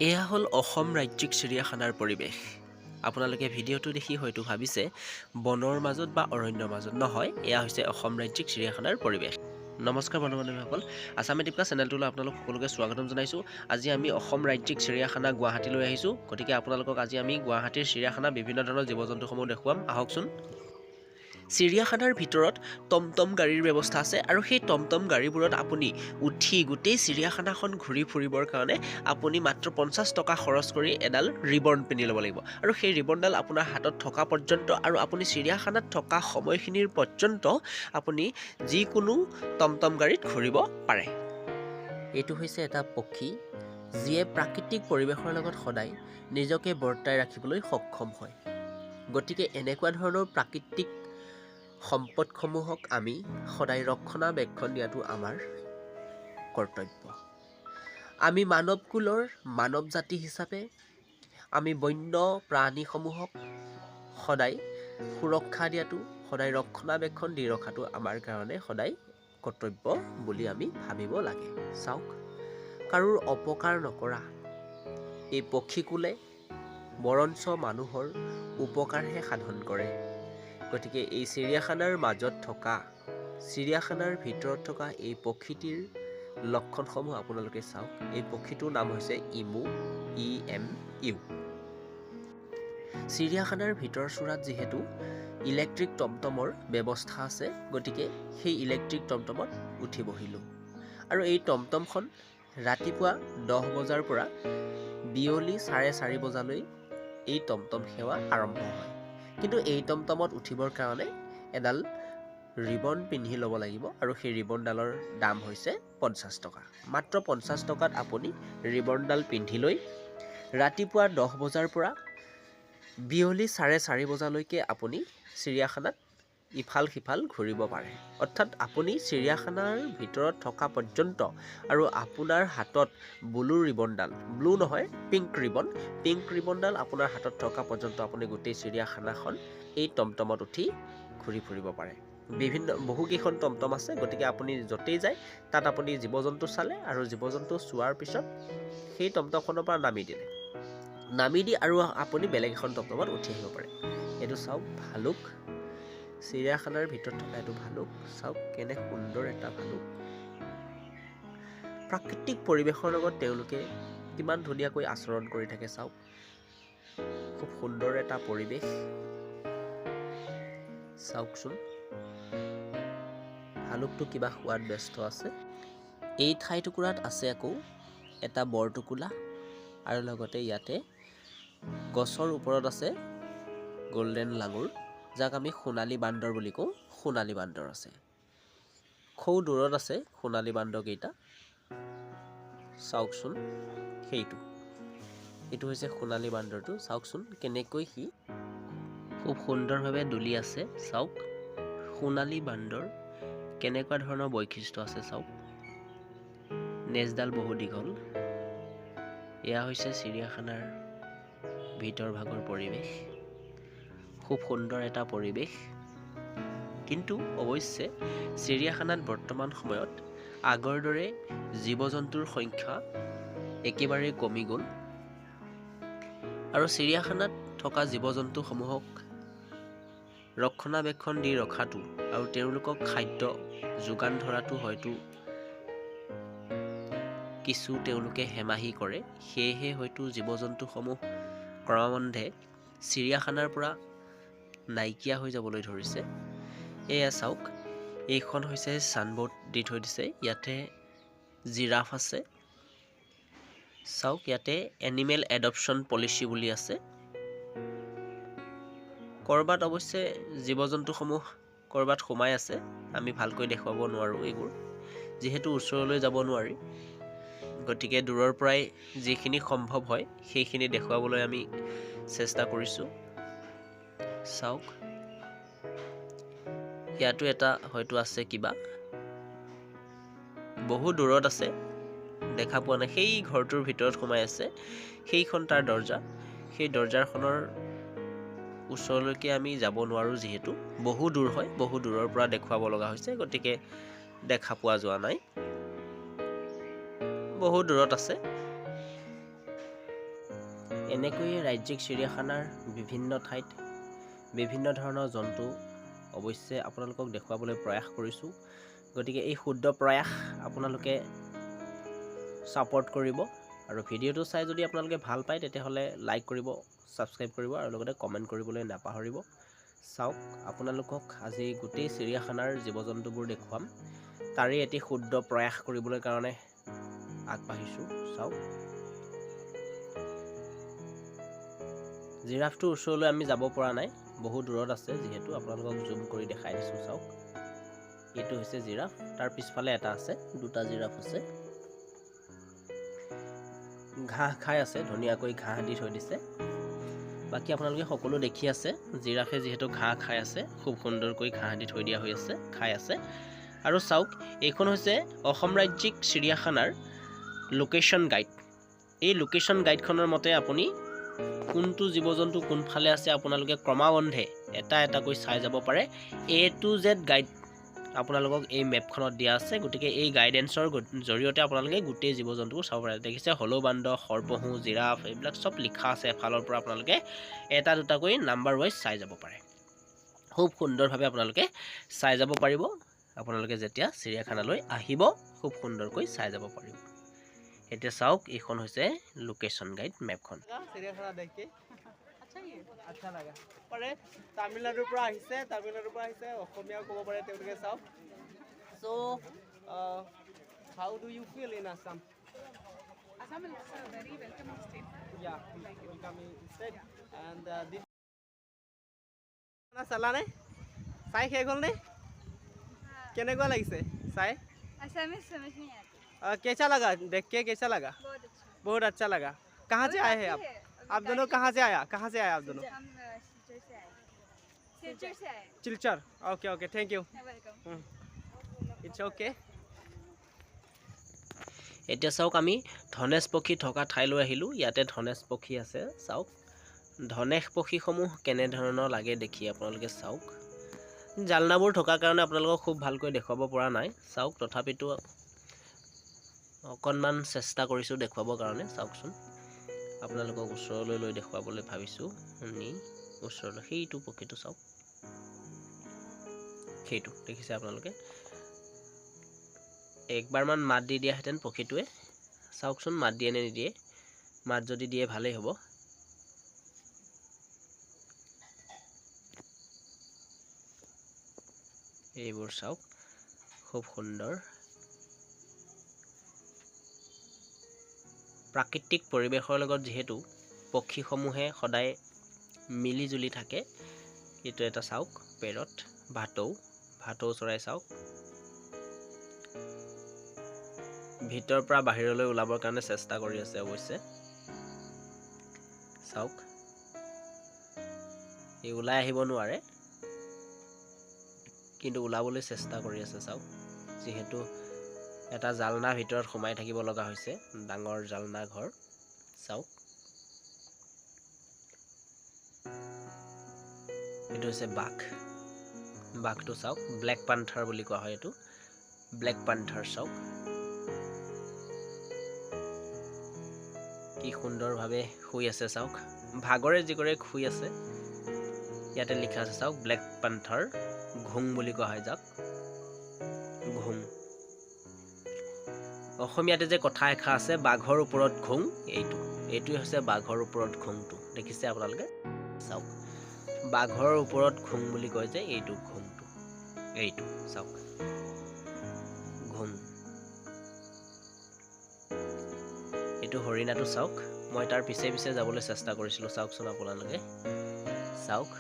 এয়া হ'ল অসম ৰাজ্যিক চিৰিয়াখানাৰ পৰিৱেশ। আপোনালোকে ভিডিঅ'টো দেখি হয়তো ভাবিছে বনৰ মাজত বা অৰণ্যৰ মাজত। নহয়, এয়া হৈছে অসম ৰাজ্যিক চিৰিয়াখানাৰ পৰিৱেশ। নমস্কাৰ বন্ধু বান্ধৱীসকল, আছাম এটিকা চেনেলটোলৈ আপোনালোক সকলোকে স্বাগতম জনাইছোঁ। আজি আমি অসম ৰাজ্যিক চিৰিয়াখানা গুৱাহাটীলৈ আহিছোঁ। গতিকে আপোনালোকক আজি আমি গুৱাহাটীৰ চিৰিয়াখানা বিভিন্ন ধৰণৰ জীৱ জন্তুসমূহ দেখুৱাম। আহকচোন। চিৰিয়াখানাৰ ভিতৰত টমটম গাড়ীৰ ব্যৱস্থা আছে আৰু সেই টমটম গাড়ীবোৰত আপুনি উঠি গোটেই চিৰিয়াখানাখন ঘূৰি ফুৰিবৰ কাৰণে আপুনি মাত্ৰ 50 টকা খৰচ কৰি এডাল ৰিবন পিন্ধি ল'ব লাগিব। আৰু সেই ৰিবনডাল আপোনাৰ হাতত থকা পৰ্যন্ত আৰু আপুনি চিৰিয়াখানাত থকা সময়খিনিৰ পৰ্যন্ত আপুনি যিকোনো টমটম গাড়ীত ঘূৰিব পাৰে। এইটো হৈছে এটা পক্ষী যিয়ে প্ৰাকৃতিক পৰিৱেশৰ লগত সদায় নিজকে বৰ্তাই ৰাখিবলৈ সক্ষম হয়। গতিকে এনেকুৱা ধৰণৰ প্ৰাকৃতিক সম্পদসমূহক আমি সদায় ৰক্ষণাবেক্ষণ দিয়াটো আমাৰ কৰ্তব্য। আমি মানৱকুলৰ মানৱ জাতি হিচাপে আমি বন্য প্ৰাণীসমূহক সদায় সুৰক্ষা দিয়াটো, সদায় ৰক্ষণাবেক্ষণ দি ৰখাটো আমাৰ কাৰণে সদায় কৰ্তব্য বুলি আমি ভাবিব লাগে। চাওক, কাৰোৰ অপকাৰ নকৰা এই পক্ষীকুলে বৰঞ্চ মানুহৰ উপকাৰহে সাধন কৰে। গতিকে এই চিৰিয়াখানাৰ মাজত থকা, চিৰিয়াখানাৰ ভিতৰত থকা এই পক্ষীটিৰ লক্ষণসমূহ আপোনালোকে চাওক। এই পক্ষীটোৰ নাম হৈছে ইমু, EMU। চিৰিয়াখানাৰ ভিতৰ চোৰাত যিহেতু ইলেক্ট্ৰিক টমটমৰ ব্যৱস্থা আছে, গতিকে সেই ইলেক্ট্ৰিক টমটমত উঠি বহিলোঁ। আৰু এই টমটমখন ৰাতিপুৱা 10 বজাৰ পৰা বিয়লি 4:30 বজালৈ এই টমটম সেৱা আৰম্ভ হয়। কিন্তু এই টমটমত উঠিবৰ কাৰণে এডাল ৰিবন পিন্ধি ল'ব লাগিব আৰু সেই ৰিবনডালৰ দাম হৈছে 50 টকা। মাত্ৰ 50 টকাত আপুনি ৰিবনডাল পিন্ধি লৈ ৰাতিপুৱা 10 বজাৰ পৰা বিয়লি 4:30 বজালৈকে আপুনি চিৰিয়াখানাত ইফাল সিফাল ঘূৰিব পাৰে। অৰ্থাৎ আপুনি চিৰিয়াখানাৰ ভিতৰত থকা পৰ্যন্ত আৰু আপোনাৰ হাতত ব্লু ৰিবনডাল, ব্লু নহয় পিংক ৰিবনডাল আপোনাৰ হাতত থকা পৰ্যন্ত আপুনি গোটেই চিৰিয়াখানাখন এই টমটমত উঠি ঘূৰি ফুৰিব পাৰে। বহুকেইখন টমটম আছে, গতিকে আপুনি য'তেই যায় তাত আপুনি জীৱ জন্তু চালে আৰু জীৱ জন্তু চোৱাৰ পিছত সেই টমটমখনৰ পৰা নামি দি আৰু আপুনি বেলেগ এখন টমটমত উঠি আহিব পাৰে। এইটো চাওক, ভালুক, চিৰিয়াখানাৰ ভিতৰত থকা এইটো ভালুক। চাওক কেনে সুন্দৰ এটা ভালুক। প্ৰাকৃতিক পৰিৱেশৰ লগত তেওঁলোকে কিমান ধুনীয়াকৈ আচৰণ কৰি থাকে চাওক। খুব সুন্দৰ এটা পৰিৱেশ। চাওকচোন, ভালুকটো কিবা খোৱাত ব্যস্ত আছে। এই ঠাইটুকুৰাত আছে আকৌ এটা বৰটোকোলা আৰু লগতে ইয়াতে গছৰ ওপৰত আছে গল্ডেন লাঙুৰ, যাক আমি সোণালী বান্দৰ বুলি কওঁ। সোণালী বান্দৰ আছে, খুব দূৰত আছে সোণালী বান্দৰকেইটা। চাওকচোন, এইটো হৈছে সোণালী বান্দৰটো। চাওকচোন কেনেকৈ সি খুব সুন্দৰভাৱে দুলি আছে। চাওক, সোণালী বান্দৰ কেনেকুৱা ধৰণৰ বৈশিষ্ট্য আছে চাওক। নেজডাল বহু দীঘল। এয়া হৈছে চিৰিয়াখানাৰ ভিতৰ ভাগৰ পৰিৱেশ। খুব সুন্দৰ এটা পৰিৱেশ। কিন্তু অৱশ্যে চিৰিয়াখানাত বৰ্তমান সময়ত আগৰ দৰে জীৱ জন্তুৰ সংখ্যা একেবাৰেই কমি গ'ল। আৰু চিৰিয়াখানাত থকা জীৱ জন্তুসমূহক ৰক্ষণাবেক্ষণ দি ৰখাটো আৰু তেওঁলোকক খাদ্য যোগান ধৰাটো হয়তো কিছু তেওঁলোকে হেমাহি কৰে। সেয়েহে হয়তো জীৱ জন্তুসমূহ ক্ৰমান্বয়ে চিৰিয়াখানাৰ পৰা নাইকিয়া হৈ যাবলৈ ধৰিছে। এয়া চাওক, এইখন হৈছে ছাইনবোৰ্ড দি থৈ দিছে। ইয়াতে জিৰাফ আছে। চাওক, ইয়াতে এনিমেল এডপশ্যন পলিচি বুলি আছে। ক'ৰবাত অৱশ্যে জীৱ জন্তুসমূহ ক'ৰবাত সোমাই আছে। আমি ভালকৈ দেখুৱাব নোৱাৰোঁ এইবোৰ, যিহেতু ওচৰলৈ যাব নোৱাৰি। গতিকে দূৰৰ পৰাই যিখিনি সম্ভৱ হয় সেইখিনি দেখুৱাবলৈ আমি চেষ্টা কৰিছোঁ। চাওক, ইয়াতো এটা হয়তো আছে কিবা, বহু দূৰত আছে, দেখা পোৱা নাই। সেই ঘৰটোৰ ভিতৰত সোমাই আছে, সেইখন তাৰ দৰ্জা। সেই দৰ্জাখনৰ ওচৰলৈকে আমি যাব নোৱাৰোঁ, যিহেতু বহু দূৰ হয়। বহু দূৰৰ পৰা দেখুৱাব লগা হৈছে, গতিকে দেখা পোৱা যোৱা নাই। বহু দূৰত আছে। এনেকৈয়ে ৰাজ্যিক চিৰিয়াখানাৰ বিভিন্ন ঠাইত বিভিন্ন ধৰণৰ জন্তু অৱশ্যে আপোনালোকক দেখুৱাবলৈ প্ৰয়াস কৰিছোঁ। গতিকে এই ক্ষুদ্ৰ প্ৰয়াস আপোনালোকে ছাপোৰ্ট কৰিব আৰু ভিডিঅ'টো চাই যদি আপোনালোকে ভাল পায় তেতিয়াহ'লে লাইক কৰিব, ছাবস্ক্ৰাইব কৰিব আৰু লগতে কমেণ্ট কৰিবলৈ নাপাহৰিব। চাওক, আপোনালোকক আজি গোটেই চিৰিয়াখানাৰ জীৱ জন্তুবোৰ দেখুৱাম। তাৰে এটি ক্ষুদ্ৰ প্ৰয়াস কৰিবলৈ কাৰণে আগবাঢ়িছোঁ। চাওক, জিৰাফটোৰ ওচৰলৈ আমি যাব পৰা নাই, বহু দূৰত আছে, যিহেতু আপোনালোকক জুম কৰি দেখাই দিছোঁ। চাওক, এইটো হৈছে জিৰাফ, তাৰ পিছফালে এটা আছে, দুটা জিৰাফ আছে। ঘাঁহ খাই আছে, ধুনীয়াকৈ ঘাঁহ দি থৈ দিছে। বাকী আপোনালোকে সকলো দেখি আছে, জিৰাফে যিহেতু ঘাঁহ খাই আছে, খুব সুন্দৰকৈ ঘাঁহ দি থৈ দিয়া হৈ আছে, খাই আছে। আৰু চাওক, এইখন হৈছে অসম ৰাজ্যিক চিৰিয়াখানাৰ লোকেশ্যন গাইড। এই লোকেশ্যন গাইডখনৰ মতে আপুনি কোনটো জীৱ জন্তু কোনফালে আছে আপোনালোকে ক্ৰমাবন্ধে এটা এটাকৈ চাই যাব পাৰে। A to Z গাইড আপোনালোকক এই মেপখনত দিয়া আছে। গতিকে এই গাইডেন্সৰ জৰিয়তে আপোনালোকে গোটেই জীৱ জন্তুবোৰ চাব পাৰে। দেখিছে, হলৌ বান্দৰ, সৰ্পহু, জিৰাফ, এইবিলাক চব লিখা আছে। এফালৰ পৰা আপোনালোকে এটা দুটাকৈ নাম্বাৰ ৱাইজ চাই যাব পাৰে। খুব সুন্দৰভাৱে আপোনালোকে চাই যাব পাৰিব। আপোনালোকে যেতিয়া চিৰিয়াখানালৈ আহিব খুব সুন্দৰকৈ চাই যাব পাৰিব। এতিয়া চাওক, এইখন হৈছে লোকেশ্যন গাইড মেপখন। চিৰিয়াখানা দেখি আচ্ছা লাগা পাৰে। তামিলনাডুৰ পৰা আহিছে, অসমীয়াও ক'ব পাৰে তেওঁলোকে। চাওক, so' how do you feel in Assam? Assam is a very welcoming state. Yeah, welcoming state. And this চালা নে? চাই শেষ হ'ল নে? কেনেকুৱা লাগিছে চাই? असम में समझ नहीं आती। कैसा लगा देख के? कैसा लगा? बहुत अच्छा। बहुत अच्छा लगा। कहाँ से आए हैं आप? आप दोनों कहाँ से आया? कहाँ से आए आप दोनों? हम सिलचर से आए। सिलचर से आए। Silchar. Okay okay, thank you. Welcome. It's okay. এতিয়া চাওক, আমি ধনেশ পক্ষী থকা ঠাইলৈ আহিলোঁ। ইয়াতে ধনেশ পক্ষী আছে। চাওক, ধনেশ পক্ষীসমূহ কেনেধৰণৰ লাগে দেখি আপোনালোকে চাওক। জালনাবোৰ থকাৰ কাৰণে আপোনালোকক খুব ভালকৈ দেখুৱাব পৰা নাই। চাওক, তথাপিতো অকণমান চেষ্টা কৰিছোঁ দেখুৱাবৰ কাৰণে। চাওকচোন, আপোনালোকক ওচৰলৈ লৈ দেখুৱাবলৈ ভাবিছোঁ। নি ওচৰলৈ সেইটো পক্ষীটো চাওক, সেইটো দেখিছে আপোনালোকে। একবাৰমান মাত দি দিয়াহেঁতেন পক্ষীটোৱে। চাওকচোন, মাত দিয়ে নে নিদিয়ে। মাত যদি দিয়ে ভালেই হ'ব। এইবোৰ চাওক, খুব সুন্দৰ প্ৰাকৃতিক পৰিৱেশৰ লগত যিহেতু পক্ষীসমূহে সদায় মিলি জুলি থাকে। এইটো এটা চাওক, পেৰট, ভাটৌ চৰাই। চাওক, ভিতৰৰ পৰা বাহিৰলৈ ওলাবৰ কাৰণে চেষ্টা কৰি আছে অৱশ্যে। চাওক, এই ওলাই আহিব নোৱাৰে, কিন্তু ওলাবলৈ চেষ্টা কৰি আছে। চাওক, যিহেতু এটা জালনাৰ ভিতৰত সোমাই থাকিব লগা হৈছে, ডাঙৰ জালনা ঘৰ। চাওক, এইটো হৈছে বাঘ। বাঘটো চাওক, ব্লেক পান্থাৰ বুলি কোৱা হয় এইটো, ব্লেক পান্থাৰ। চাওক, কি সুন্দৰভাৱে শুই আছে। চাওক, ভাগৰে জিগৰে শুই আছে। ইয়াতে লিখা আছে, চাওক, ব্লেক পান্থাৰ ঘোং বুলি কোৱা হয় যাক, ঘোং। অসমীয়াতে যে কথা এষাৰ আছে, বাঘৰ ওপৰত ঘোং, এইটোৱে হৈছে বাঘৰ ওপৰত ঘোংটো। দেখিছে আপোনালোকে? চাওক, বাঘৰ ওপৰত ঘোং বুলি কয় যে, এইটো ঘোংটো, এইটো চাওক, ঘোং। এইটো হৰিণাটো চাওক, মই তাৰ পিছে পিছে যাবলৈ চেষ্টা কৰিছিলোঁ। চাওকচোন আপোনালোকে, চাওক,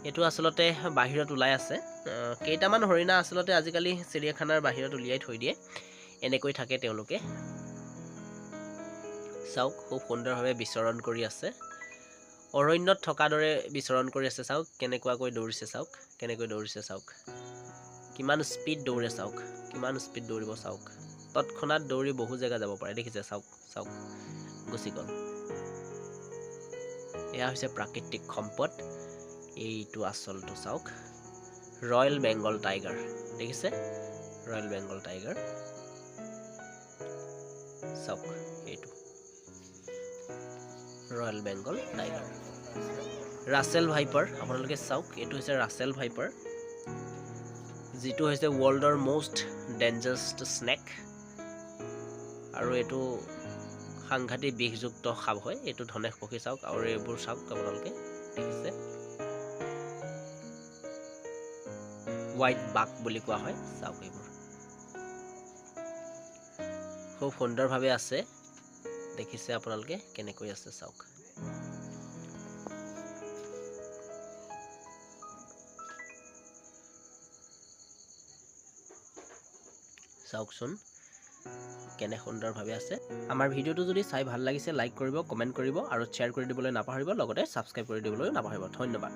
এইটো আচলতে বাহিৰত ওলাই আছে। কেইটামান হৰিণা আচলতে আজিকালি চিৰিয়াখানাৰ বাহিৰত উলিয়াই থৈ দিয়ে। এনেকৈ থাকে তেওঁলোকে। চাওক, খুব সুন্দৰভাৱে বিচৰণ কৰি আছে, অৰণ্যত থকা দৰে বিচৰণ কৰি আছে। চাওক, কেনেকুৱাকৈ দৌৰিছে। চাওক, কেনেকৈ দৌৰিছে। চাওক, কিমান স্পীড দৌৰে। চাওক, কিমান স্পীড দৌৰিব। চাওক, তৎক্ষণাত দৌৰি বহু জেগা যাব পাৰে। দেখিছে? চাওক, চাওক, গুচি গ'ল। এয়া হৈছে প্ৰাকৃতিক সম্পদ। এইটো আচলটো চাওক, ৰয়েল বেংগল টাইগাৰ। দেখিছে? Royal Bengal tiger. চাওক, এইটো royal Bengal tiger. Russell viper আপোনালোকে চাওক, এইটো হৈছে ৰাছেল ভাইপাৰ, যিটো হৈছে ৱৰ্ল্ডৰ মষ্ট ডেঞ্জাৰাছ স্নেক, আৰু এইটো সাংঘাতিক বিষযুক্ত সাপ হয়। এইটো ধনেশ পক্ষী চাওক, আৰু এইবোৰ চাওক আপোনালোকে দেখিছে, হোৱাইট বাক বুলি কোৱা হয়। চাওক এইবোৰ খুব সুন্দৰভাৱে আছে, দেখিছে আপোনালোকে কেনেকৈ আছে চাওক। চাওকচোন কেনে সুন্দৰভাৱে আছে। আমাৰ ভিডিঅ'টো যদি চাই ভাল লাগিছে লাইক কৰিব, কমেণ্ট কৰিব আৰু শ্বেয়াৰ কৰি দিবলৈ নাপাহৰিব, লগতে ছাবস্ক্ৰাইব কৰি দিবলৈও নাপাহৰিব। ধন্যবাদ।